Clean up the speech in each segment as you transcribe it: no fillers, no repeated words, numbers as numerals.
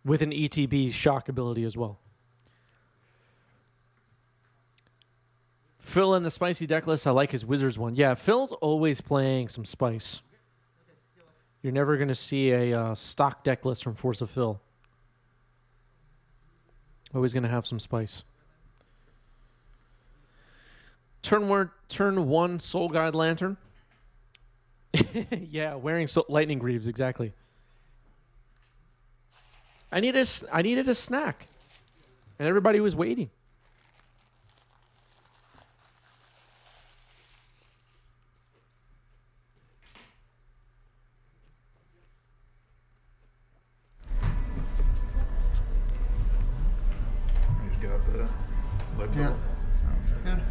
with an ETB shock ability as well. Phil in the spicy deck list. I like his Wizards one. Yeah, Phil's always playing some spice. You're never going to see a stock deck list from Force of Phil. Always going to have some spice. Turn 1 Soul Guide Lantern. Yeah, wearing lightning greaves, exactly. I needed a snack, and everybody was waiting. Just get out the light Yeah, sounds good.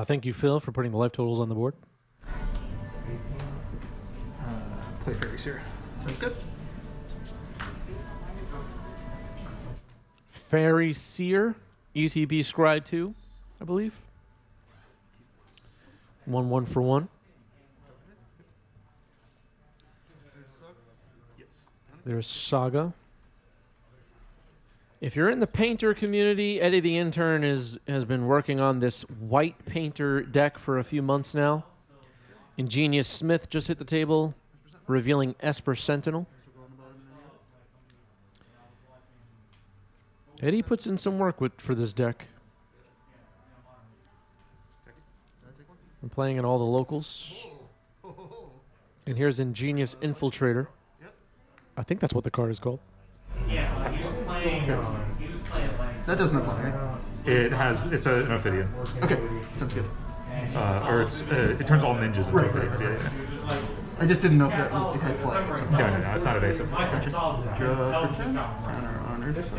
Thank you, Phil, for putting the life totals on the board. play Fairy Seer. Sounds good. Fairy Seer, ETB Scry 2, I believe. 1 for 1. Yes. There's Saga. If you're in the painter community, Eddie the Intern has been working on this white painter deck for a few months now. Ingenious Smith just hit the table, revealing Esper Sentinel. Eddie puts in some work for this deck. I'm playing in all the locals. And here's Ingenious Infiltrator. I think that's what the card is called. Yeah, he was playing. He was playing like. That doesn't apply, right? It's an Ophidian. Okay, sounds good. It turns all ninjas into Right, Ophidians. right, Yeah, right. yeah. I just didn't know if that it had flying. No, it's not evasive. Gotcha. Draw for 2. Counter honor. So.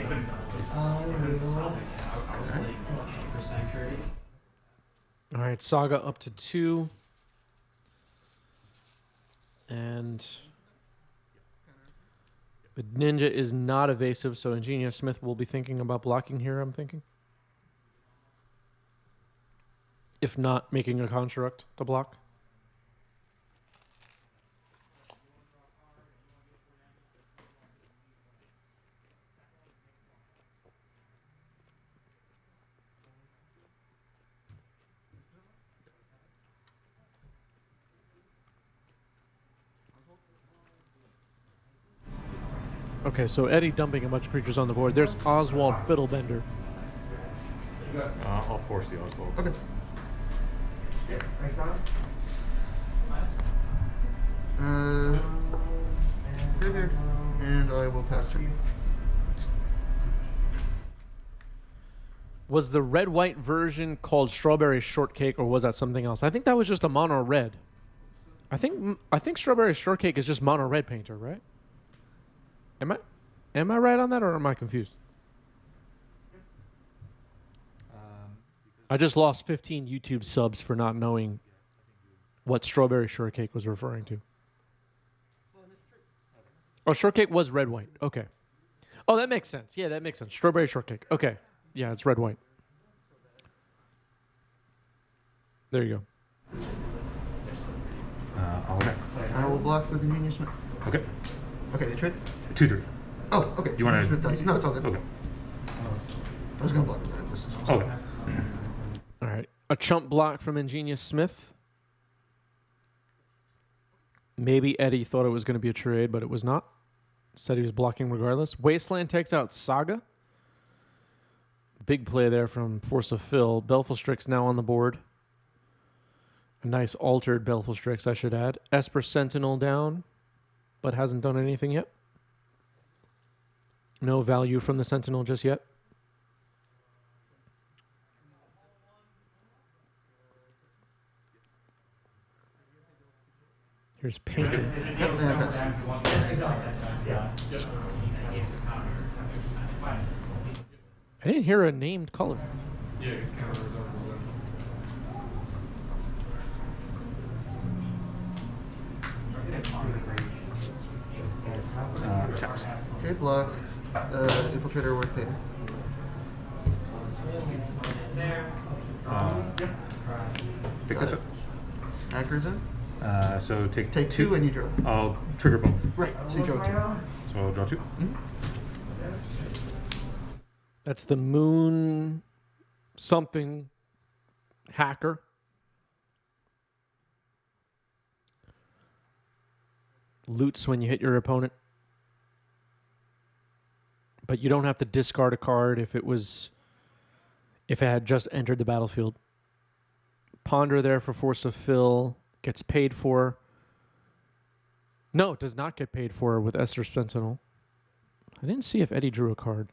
All right, Saga up to 2. And the Ninja is not evasive, so Ingenious Smith will be thinking about blocking here, I'm thinking. If not, making a construct to block. Okay, so Eddie dumping a bunch of creatures on the board. There's Oswald Fiddlebender. I'll force the Oswald. Okay. Graveyard, and I will pass turn. Was the red-white version called Strawberry Shortcake, or was that something else? I think that was just a mono red. I think Strawberry Shortcake is just mono red painter, right? Am I right on that, or am I confused? I just lost 15 YouTube subs for not knowing what Strawberry Shortcake was referring to. Oh, Shortcake was red-white. Okay. Oh, that makes sense. Yeah, that makes sense. Strawberry Shortcake. Okay. Yeah, it's red-white. There you go. Okay. I will block with Ingenious Smith. Okay. Okay, they trade? 2/3. Oh, okay. You wanna- Ingenious Smith dies. No, it's all good. Okay. I was going to block with that. This is just Okay. All right. A chump block from Ingenious Smith. Maybe Eddie thought it was going to be a trade, but it was not. Said he was blocking regardless. Wasteland takes out Saga. Big play there from Force of Phil. Baleful Strix now on the board. A nice altered Baleful Strix, I should add. Esper Sentinel down, but hasn't done anything yet. No value from the Sentinel just yet. Here's Painter. Yep, and pass. I didn't hear a named color. Attacks. Okay, block. Infiltrator worth paper. pick Got this it. up. Hacker's in. So take Two and you draw. I'll trigger both. Right, so you draw 2. So I'll draw 2. That's the moon something hacker. Loots when you hit your opponent. But you don't have to discard a card if it had just entered the battlefield. Ponder there for Force of Fill. Gets paid for. No, it does not get paid for with Esper Sentinel. I didn't see if Eddie drew a card.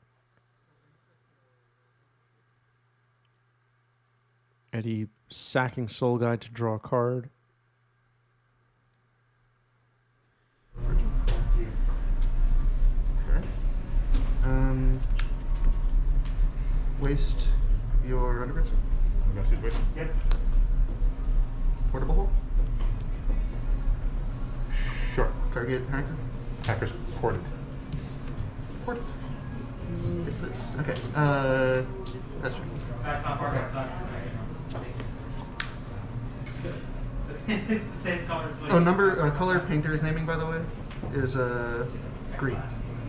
Eddie sacking Soul Guide to draw a card. Okay. Waste your undergrid. I'm going to choose waste. Yep. Portable hole. Sure. Target hacker. Hacker's ported. Port. Yes, it is. Okay. Esther. That's not part of it. It's the same color swing. Oh, color painter's naming, by the way, is green.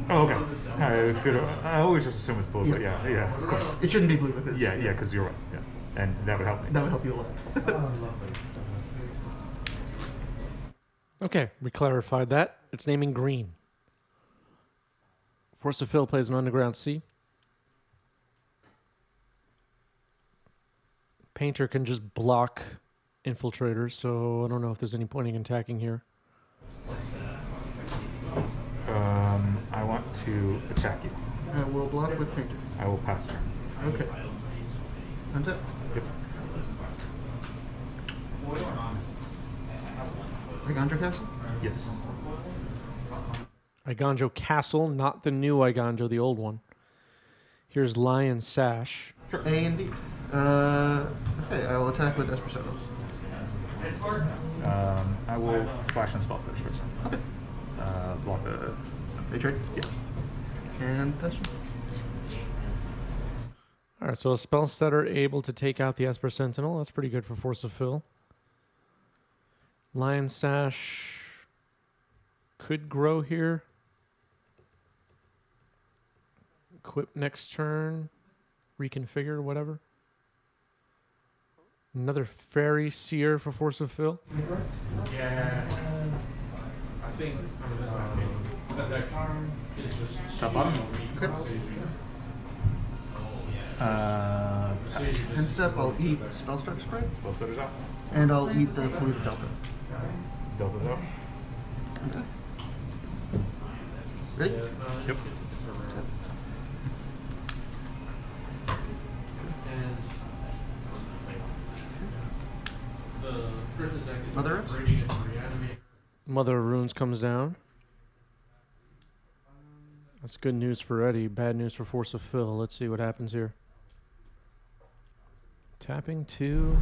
Oh, okay. I should have. I always just assume it's blue, but yeah, of course. It shouldn't be blue because Yeah, because you're right. Yeah, and that would help me. that would help you a lot. Okay, we clarified that. It's naming green. Force of Fill plays an Underground Sea. Painter can just block infiltrators, so I don't know if there's any point in attacking here. I want to attack you. We'll block with painter. I will pass turn. Okay. Untap. Yes. Igandra Castle. Yes. Iganjo Castle, not the new Iganjo, the old one. Here's Lion Sash. Sure. A and D. Okay, I will attack with Esper Sentinel. I will flash and spell stitch first. Okay. Block the. They trade. Yeah. And Pester. All right, so a spell setter able to take out the Esper Sentinel. That's pretty good for Force of Fill. Lion Sash could grow here. Equip next turn. Reconfigure, whatever. Another Fairy Seer for Force of Fill. Yeah. I think that card is just Top bottom. Okay. Pass. End step, I'll eat Spellstarter Spray, Both letters out. and I'll eat the Polluted Delta. Delta's out. Okay. Ready? Yep. and the person's deck is Mother X? ready to reanimate. Mother of Runes comes down. That's good news for Eddie. Bad news for Force of Fill. Let's see what happens here. Tapping 2.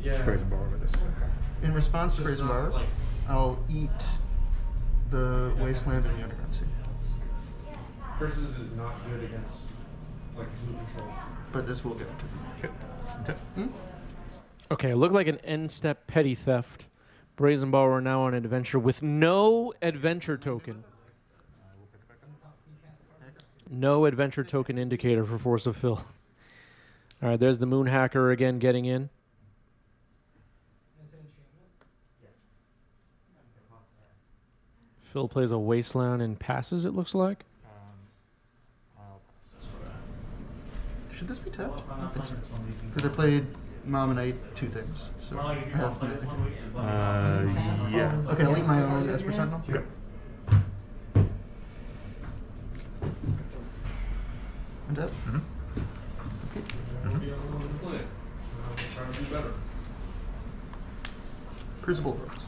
Yeah. Brazen bar over this. In response to Just Brazen not, Bar, like, I'll eat the Wasteland and the Underground Sea. Curses is not good against like blue control. But this will get it to them. Okay. Hmm? Okay, it looked like an end step petty theft. Brazen Borrower now on an adventure with no adventure token. No adventure token indicator for Force of Fill. All right, there's the Moon Hacker again getting in. Phil plays a Wasteland and passes, it looks like. Should this be tapped? I don't think so. Because I played Mom and I ate 2 things. So I have nothing. Yeah. Okay, I'll eat my own Esper Sentinel. Yep. Untap. Mm-hmm. Okay. Trying to do better. Crucible Worlds.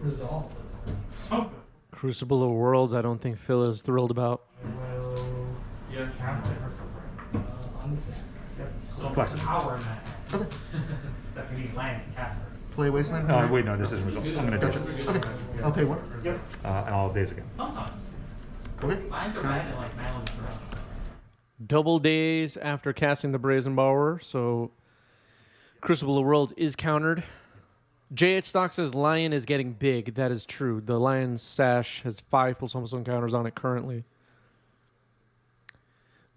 Resolve. Crucible of Worlds, I don't think Phil is thrilled about. Well, yeah, cast it. So Flash. much power in that. Okay. That can be lands and cast her. Play Wasteland. Wait, no, this is result. I'm gonna Gotcha. ditch this. Okay. I'll pay 1. And I'll daze again. Sometimes. Okay. Lands are bad in like Madeline. Double days after casting the Brazen Borrower, so Crucible of Worlds is countered. JH Stock says Lion is getting big. That is true. The Lion's Sash has 5 +1/+1 counters on it currently.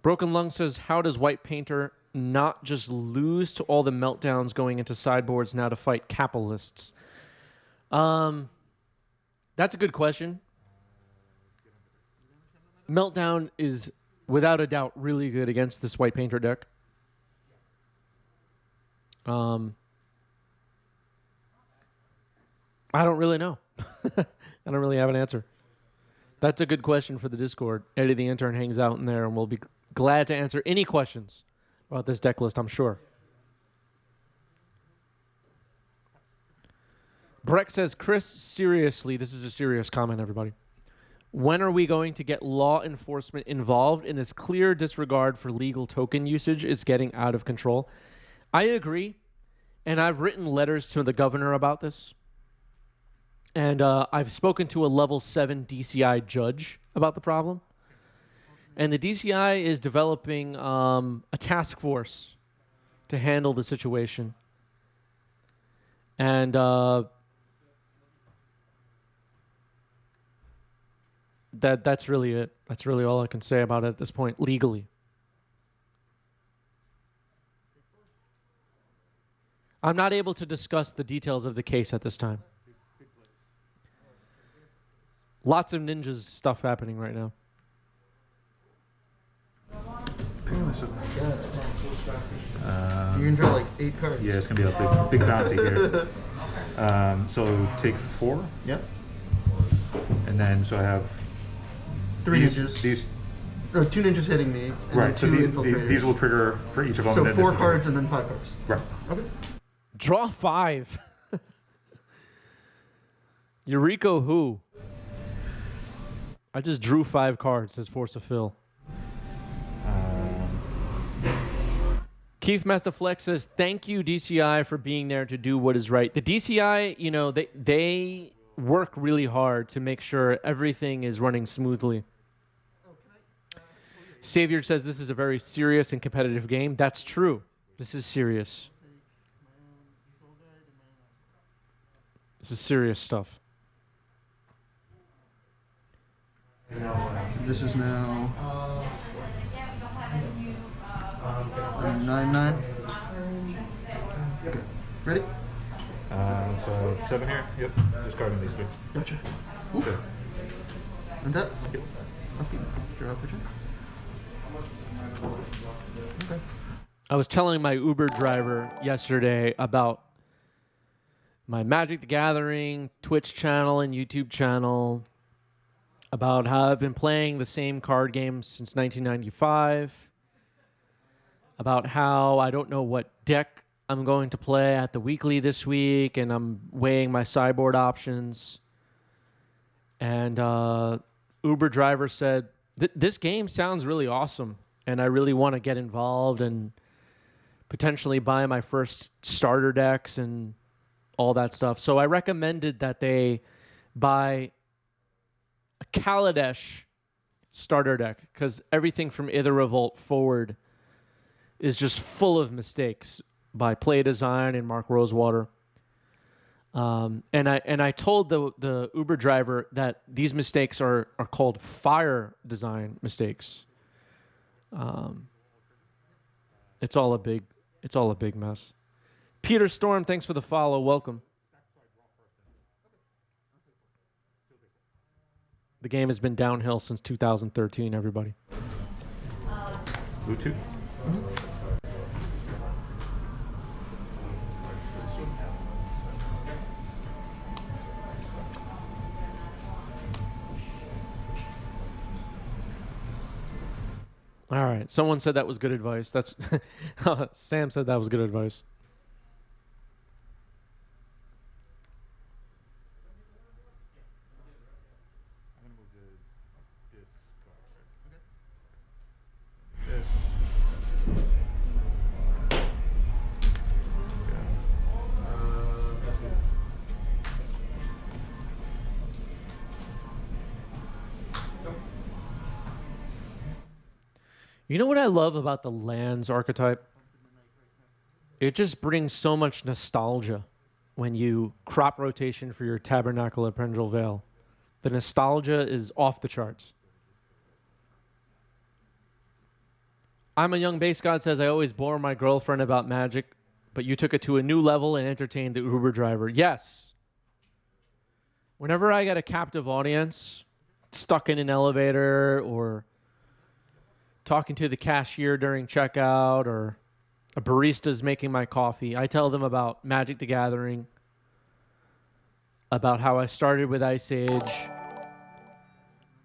Broken Lung says, how does White Painter not just lose to all the meltdowns going into sideboards now to fight capitalists? That's a good question. Meltdown is without a doubt really good against this White Painter deck. I don't really know. I don't really have an answer. That's a good question for the Discord. Eddie the intern hangs out in there and we'll be glad to answer any questions about this deck list, I'm sure. Breck says, Chris, seriously, this is a serious comment, everybody. When are we going to get law enforcement involved in this clear disregard for legal token usage? It's getting out of control. I agree, and I've written letters to the governor about this. And I've spoken to a level 7 DCI judge about the problem. And the DCI is developing a task force to handle the situation. And that's really it. That's really all I can say about it at this point, legally. I'm not able to discuss the details of the case at this time. Lots of ninjas stuff happening right now. You're gonna draw like 8 cards. Yeah, it's gonna be a big bounty here. So take 4. Yep. And then so I have 3 ninjas. These 2 ninjas hitting me. And right. So then 2 infiltrators. these will trigger for each of them. So and then 4 this cards and then 5 cards. Right. Okay. Draw 5. Eureka who? I just drew 5 cards, says Force of Phil. Keith Master Flex says, thank you, DCI, for being there to do what is right. The DCI, you know, they work really hard to make sure everything is running smoothly. Savior says this is a very serious and competitive game. That's true. This is serious. This is serious stuff. This is now a 9/9. Okay. Ready? So 7 here. Yep. Discarding these 3. Gotcha. Ooh. Okay. Untap? Yep. Okay. Draw for turn. Okay. I was telling my Uber driver yesterday about my Magic the Gathering Twitch channel and YouTube channel, about how I've been playing the same card games since 1995, about how I don't know what deck I'm going to play at the weekly this week, and I'm weighing my sideboard options. And Uber driver said, this game sounds really awesome, and I really want to get involved and potentially buy my first starter decks and all that stuff. So I recommended that they buy a Kaladesh starter deck, because everything from Ither Revolt forward is just full of mistakes by Play Design and Mark Rosewater. And I told the Uber driver that these mistakes are called Fire Design mistakes. It's all a big mess. Peter Storm, thanks for the follow. Welcome. The game has been downhill since 2013, everybody. Blue 2. All right. Someone said that was good advice. That's Sam said that was good advice. I'm gonna move to this. You know what I love about the lands archetype? It just brings so much nostalgia when you crop rotation for your Tabernacle of Pendrell Vale. The nostalgia is off the charts. I'm a Young Base God says, I always bore my girlfriend about Magic, but you took it to a new level and entertained the Uber driver. Yes. Whenever I get a captive audience, stuck in an elevator or talking to the cashier during checkout or a barista's making my coffee, I tell them about Magic the Gathering, about how I started with Ice Age,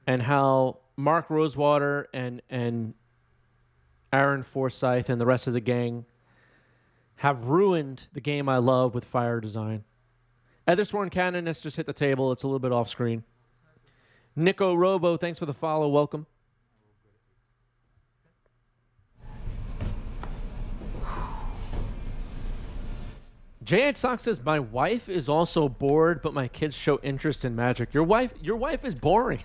and how Mark Rosewater and Aaron Forsyth and the rest of the gang have ruined the game I love with Fire Design. Ethersworn Canonist just hit the table. It's a little bit off screen. Nico Robo, thanks for the follow. Welcome. J.H. Sock says, my wife is also bored, but my kids show interest in Magic. Your wife is boring.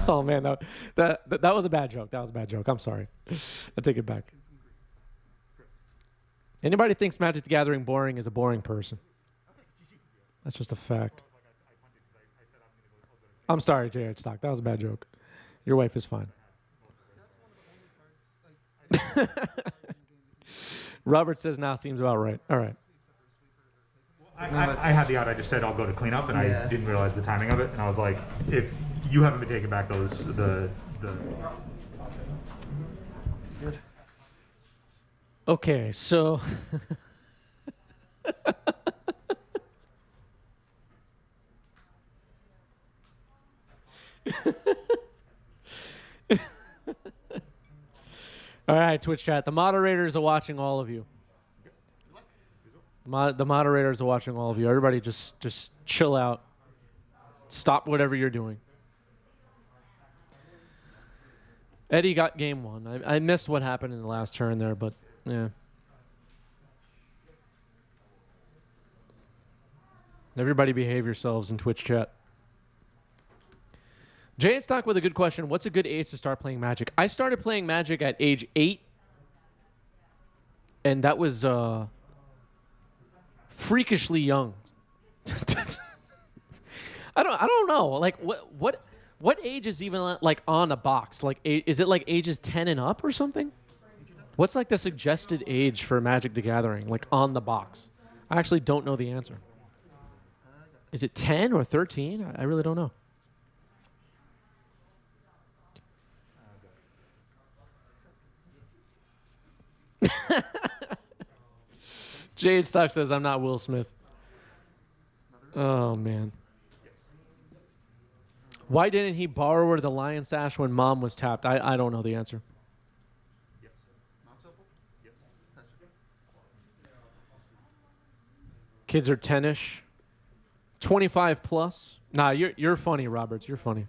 Oh, man, that was a bad joke. That was a bad joke. I'm sorry. I take it back. Anybody thinks Magic the Gathering boring is a boring person. That's just a fact. I'm sorry, J.H. Stock. That was a bad joke. Your wife is fine. Robert says now seems about right. All right. I had the out. I just said I'll go to clean up, and I didn't realize the timing of it. And I was like, if you haven't been taking back the Good. Okay, so all right, Twitch chat. The moderators are watching all of you. The moderators are watching all of you. Everybody just chill out. Stop whatever you're doing. Eddie got game one. I missed what happened in the last turn there, but yeah. Everybody behave yourselves in Twitch chat. Jay and Stock with a good question. What's a good age to start playing Magic? I started playing Magic at age 8. And that was freakishly young. I don't know. Like what age is even like on a box? Like is it like ages 10 and up or something? What's like the suggested age for Magic the Gathering like on the box? I actually don't know the answer. Is it 10 or 13? I really don't know. Jade Stock says, I'm not Will Smith. Oh, man. Why didn't he borrow the Lion Sash when Mom was tapped? I don't know the answer. Kids are 10-ish. 25 plus. Nah, you're funny, Roberts. You're funny.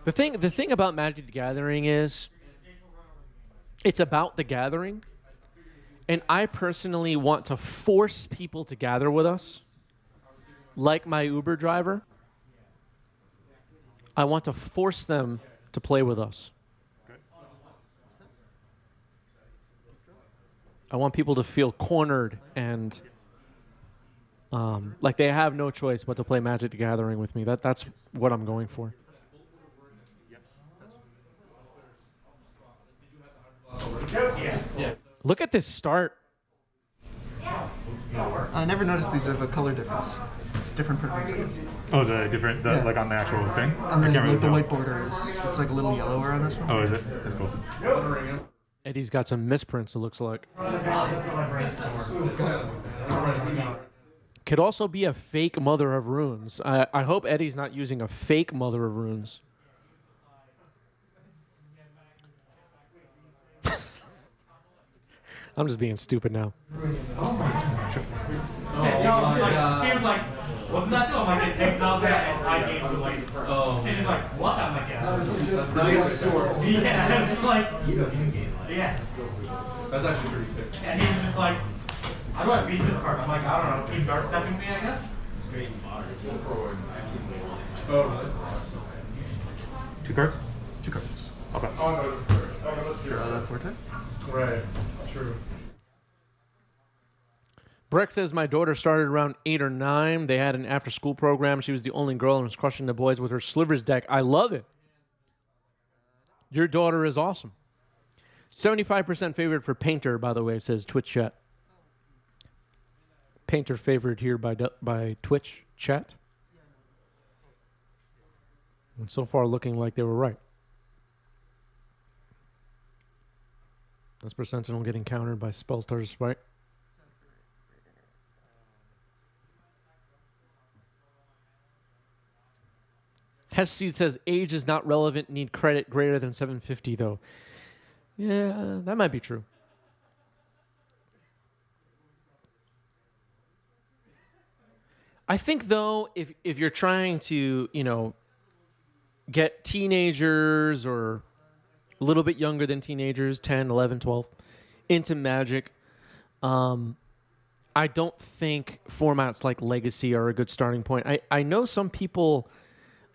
The thing about Magic the Gathering is it's about the gathering, and I personally want to force people to gather with us, like my Uber driver. I want to force them to play with us. I want people to feel cornered and like they have no choice but to play Magic the Gathering with me. That's what I'm going for. Look at this start. I never noticed these have a color difference. It's different prints, I guess. Oh, the different, like on the actual thing? On the, like the white border it's like a little yellower on this one. Oh, is it? That's cool. Eddie's got some misprints, it looks like. Could also be a fake Mother of Runes. I hope Eddie's not using a fake Mother of Runes. I'm just being stupid now. He was like, what what does that do? I'm like, it exiles that and high games with like, and he's like, what? I'm like, yeah. Yeah, it's like, yeah. That's actually pretty sick. And he was just like, how do I beat this card? I'm like, I don't know, keep dark stepping me, I guess. Oh, 2 cards? 2 cards. Okay. oh, no, let's do Draw 4 time. Right, true. Breck says, my daughter started around 8 or 9. They had an after-school program. She was the only girl and was crushing the boys with her Slivers deck. I love it. Your daughter is awesome. 75% favorite for Painter, by the way, says Twitch chat. Painter favored here by Twitch chat. And so far looking like they were right. Esper Sentinel getting countered by Spellstar's Spike. Hessseed says age is not relevant, need credit greater than 750 though. Yeah, that might be true. I think though, if you're trying to, get teenagers or a little bit younger than teenagers, 10, 11, 12, into Magic, I don't think formats like Legacy are a good starting point. I know some people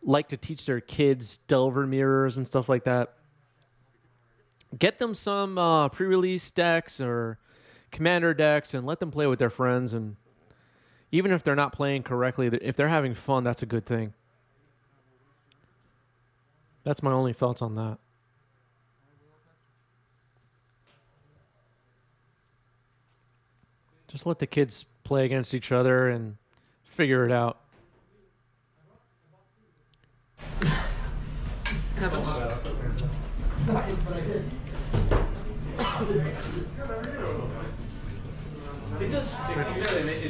like to teach their kids Delver mirrors and stuff like that. Get them some pre-release decks or commander decks and let them play with their friends. And even if they're not playing correctly, if they're having fun, that's a good thing. That's my only thoughts on that. Just let the kids play against each other and figure it out. It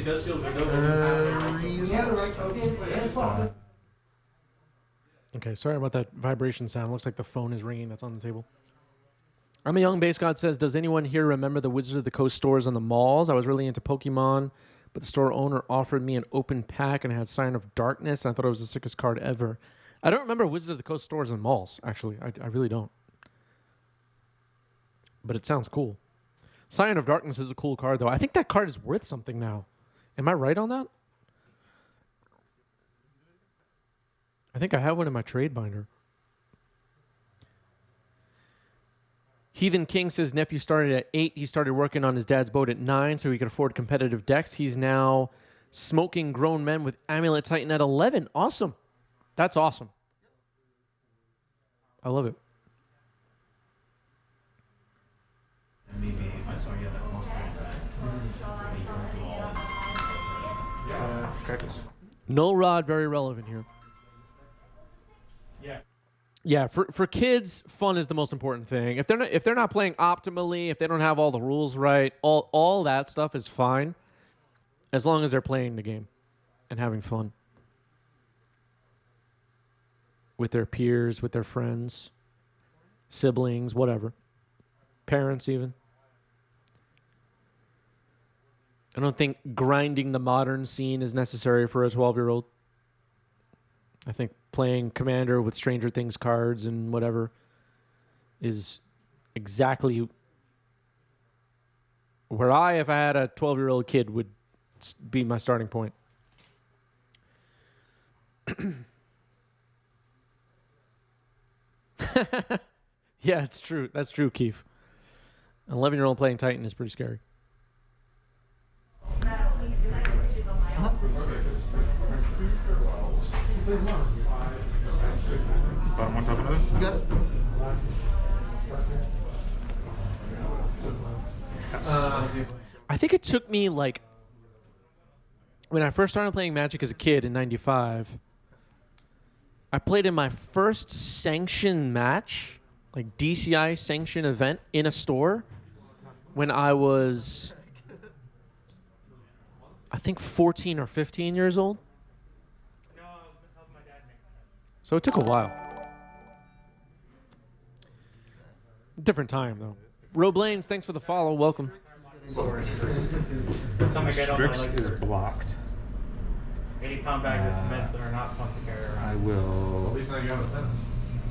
does feel good. Okay, sorry about that vibration sound. Looks like the phone is ringing that's on the table. I'm a Young Base God says, does anyone here remember the Wizards of the Coast stores on the malls? I was really into Pokemon, but the store owner offered me an open pack and it had Sign of Darkness, and I thought it was the sickest card ever. I don't remember Wizards of the Coast stores and malls, actually. I really don't. But it sounds cool. Sign of Darkness is a cool card, though. I think that card is worth something now. Am I right on that? I think I have one in my trade binder. Heathen King says nephew started at 8. He started working on his dad's boat at 9 so he could afford competitive decks. He's now smoking grown men with Amulet Titan at 11. Awesome. That's awesome. I love it. Null Rod, very relevant here. Yeah, for kids, fun is the most important thing. If they're not playing optimally, if they don't have all the rules right, all that stuff is fine, as long as they're playing the game and having fun with their peers, with their friends, siblings, whatever, parents even. I don't think grinding the modern scene is necessary for a 12-year-old. I think playing Commander with Stranger Things cards and whatever is exactly where if I had a 12-year-old kid, would be my starting point. Yeah, it's true. That's true, Keith. An 11-year-old playing Titan is pretty scary. Bottom one, top another? You got it? I think it took me like when I first started playing Magic as a kid in '95. I played in my first sanctioned match, like DCI sanctioned event in a store, when I was, I think, 14 or 15 years old. So it took a while. Different time, though. Roblanes, thanks for the follow. Welcome. Strix is blocked. 80-pound bags of cement that are not fun to carry around. I At will. least now you have a fence.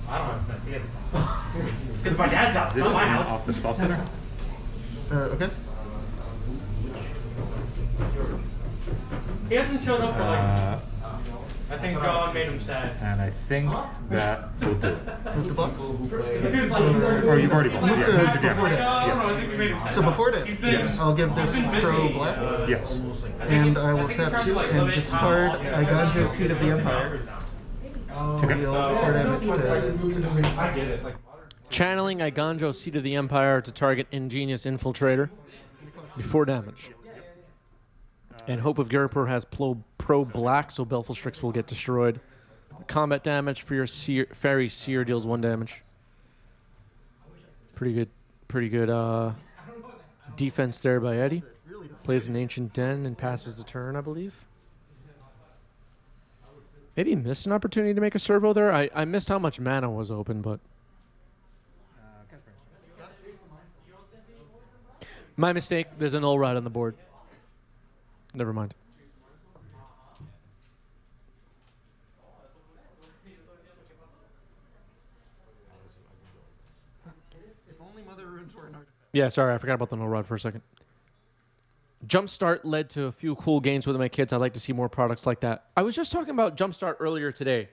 I don't have fence. He has because my dad's house, This not my one house. off the spell center. Okay. He hasn't showed up for like. Uh, I think John made him sad. and I think that will do it. Move the box. He was like, he's already- Or you've already blocked. Move to Yeah, before damage. that. I don't know. I Yes. think you made him sad. So before that, He's been- Yes. I'll give this he's been pro busy, black, Yes. I think and it's- I will think he's tap trying to, 2 like, and limit discard how- Iganjo Seed of the Empire. Okay. Deal 4 damage to. I get it. Like, Channeling Iganjo, Seat of the Empire, to target Ingenious Infiltrator. Be 4 damage. And Hope of Garipur has pro black, so Baleful Strix will get destroyed. Combat damage for your Fairy Seer deals 1 damage. Pretty good defense there by Eddie. Plays an Ancient Den and passes the turn, I believe. Maybe he missed an opportunity to make a servo there. I missed how much mana was open, but my mistake. There's an null ride on the board. Never mind. If only Mother Runes were an artifact. Yeah, sorry, I forgot about the null rod for a second. Jumpstart led to a few cool games with my kids. I'd like to see more products like that. I was just talking about Jumpstart earlier today.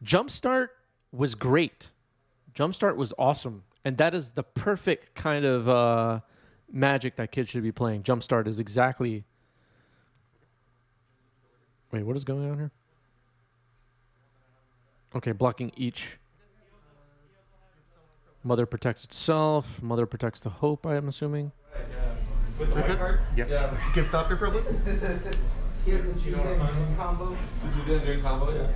Jumpstart was great. Jumpstart was awesome. And that is the perfect kind of Magic that kids should be playing. Jumpstart is exactly... Wait, what is going on here? Okay, blocking each. Mother protects itself. Mother protects the hope, I am assuming. With the white Okay. card? Yes. Gift Doctor, probably? Here's the Tuesday Gin combo. this is engine combo, yeah.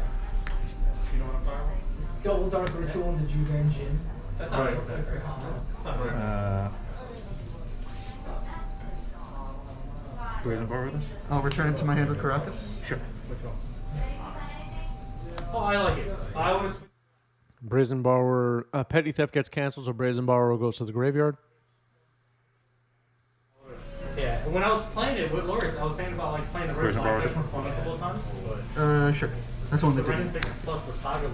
You know what I'm talking about? It's double dark ritual and the Juvan Gin. That's not right. That's the combo. That's not right. Brazen Bar with us? I'll return it to my hand with Caracas. Sure. Oh, I like it. I was. Brazen Borrower, Petty Theft gets canceled, so Brazen Borrower goes to the graveyard. Yeah, when I was playing it with Loris, I was thinking about like playing the Where's the original. bar? This one fun a couple of times, but Sure. That's the one the that Ren did. 6 plus the Saga.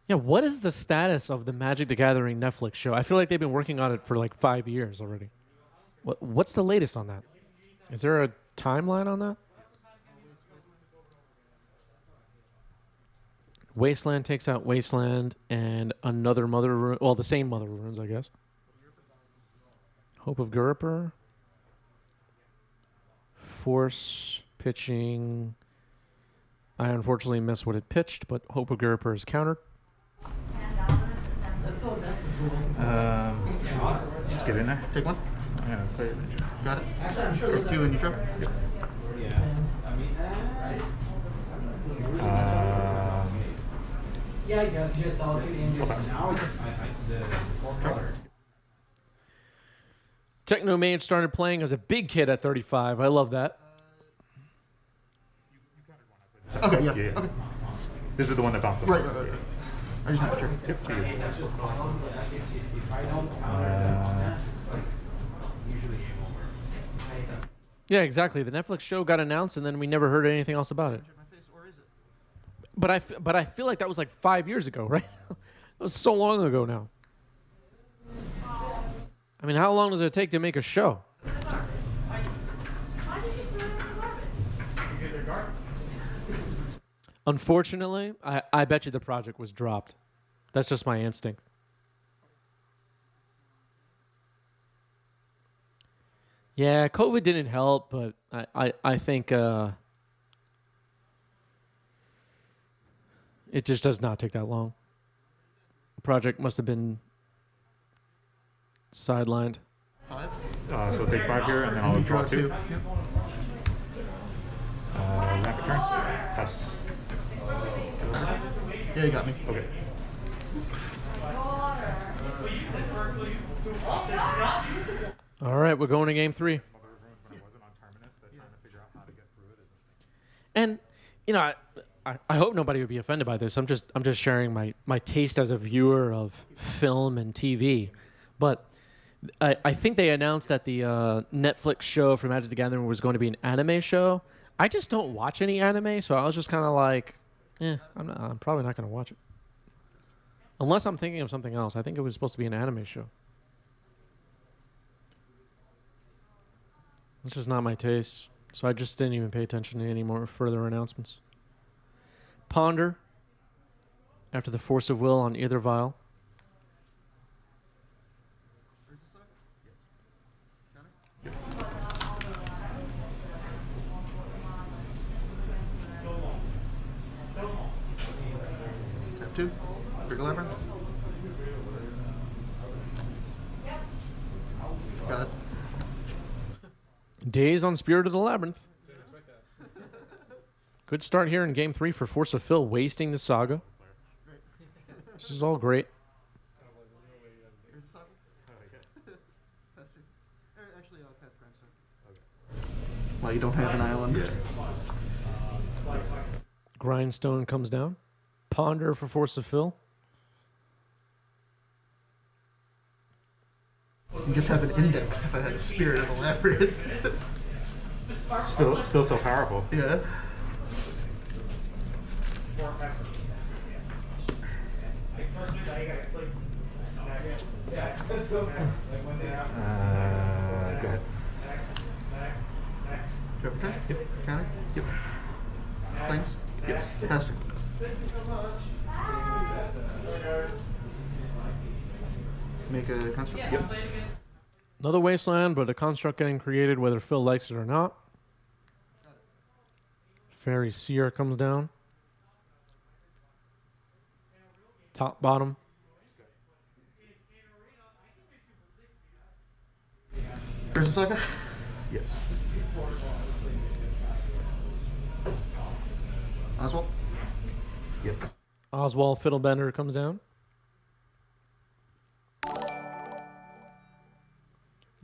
Yeah, what is the status of the Magic the Gathering Netflix show? I feel like they've been working on it for like 5 years already. What's the latest on that? Is there a timeline on that? Wasteland takes out Wasteland and another Mother Rune. Well, the same Mother Runes, I guess. Hope of Garipur. Force pitching. I unfortunately missed what it pitched, but Hope of Garipur is countered. Just get in there. Take one. I'm gonna play it. Got it. Actually, I'm sure Take there's 2 in your trip. Yeah, I guess you had Solitude and you Techno Mage started playing as a big kid at 35. I love that. Okay, yeah. Yeah. Okay. This is the one that bounced the Right. I just make sure. Yep, see you. Yeah, exactly. The Netflix show got announced, and then we never heard anything else about it. My face, or is it? But I feel like that was like 5 years ago, right? That was so long ago now. I mean, how long does it take to make a show? Unfortunately, I bet you the project was dropped. That's just my instinct. Yeah, COVID didn't help, but I think it just does not take that long. The project must have been sidelined. 5. So take 5 here, and then I'll You draw 2. Yep. Rapid turn. Pass. Yeah, you got me. Okay. All right, we're going to game 3. And you know, I hope nobody would be offended by this. I'm just sharing my taste as a viewer of film and TV. But I think they announced that the Netflix show for Magic the Gathering was going to be an anime show. I just don't watch any anime, so I was just kind of like, I'm probably not going to watch it. Unless I'm thinking of something else. I think it was supposed to be an anime show. It's just not my taste, so I just didn't even pay attention to any more further announcements. Ponder, after the Force of Will on either vial. Tap 2. Trigger Labyrinth. Got it. Days on Spirit of the Labyrinth. Good start here in Game 3 for Force of Phil, wasting the Saga. This is all great. Here's the Saga. Pass 2. Actually, I'll pass Grindstone. Well, you don't have an island. Grindstone comes down. Ponder for Force of Phil. You just have an index if I had a Spirit of the Labyrinth. Still so powerful. Yeah. Go ahead. Do you have a turn? Yep. Counter? Yep. Thanks. Yes. Pass 2. Make a construct? Yep. Another Wasteland, but a construct getting created whether Phil likes it or not. Fairy Seer comes down. Top, bottom. Here's the Saga. Yes. Oswald. Yes. Oswald Fiddlebender comes down.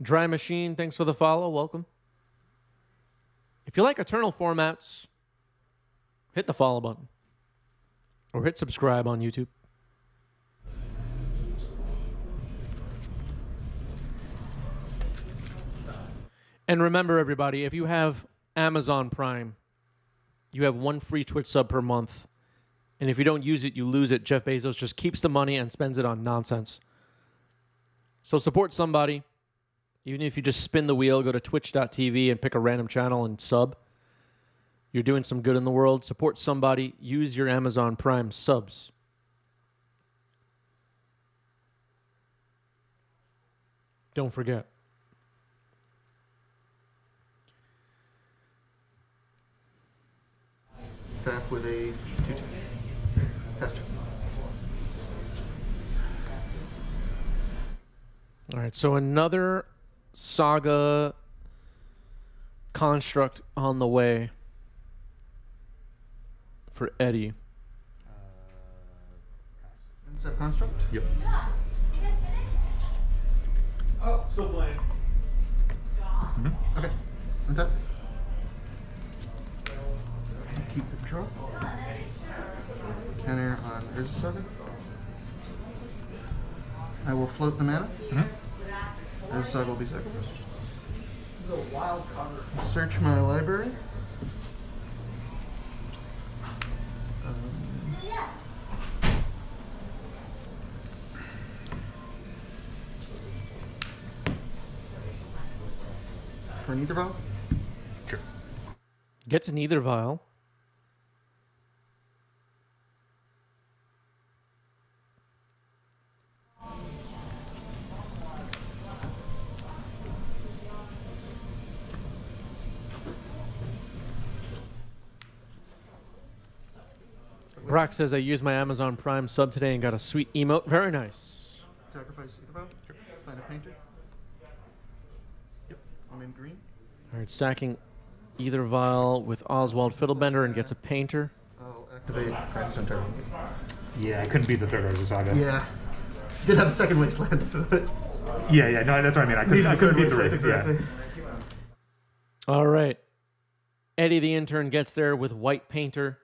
Dry Machine, thanks for the follow. Welcome. If you like Eternal formats, hit the follow button. Or hit subscribe on YouTube. And remember, everybody, if you have Amazon Prime, you have 1 free Twitch sub per month. And if you don't use it, you lose it. Jeff Bezos just keeps the money and spends it on nonsense. So support somebody. Even if you just spin the wheel, go to twitch.tv and pick a random channel and sub. You're doing some good in the world. Support somebody. Use your Amazon Prime subs. Don't forget. Tap with a 2-2. Pass 2. All right, so another Saga construct on the way for Eddie. Is that construct? Yep. Oh, so blank. Okay. Untap. Keep the draw. Counter on Urza Saga. I will float the mana. Urza Saga will be sacrificed. This is a wild card. Search my library. For an ether vial? Sure. Gets an either vial. Brock says I used my Amazon Prime sub today and got a sweet emote. Very nice. Sacrifice ether vial? Sure. Find a painter. Yep. I'm in green. All right, sacking either vial with Oswald Fiddlebender and gets a painter. I'll activate Grindstone Target. Yeah, I couldn't beat the third Urza Saga. Yeah. Did have a second wasteland, but Yeah, no, that's what I mean. I couldn't beat the ring. exactly. Yeah. All right. Eddie the intern gets there with white painter.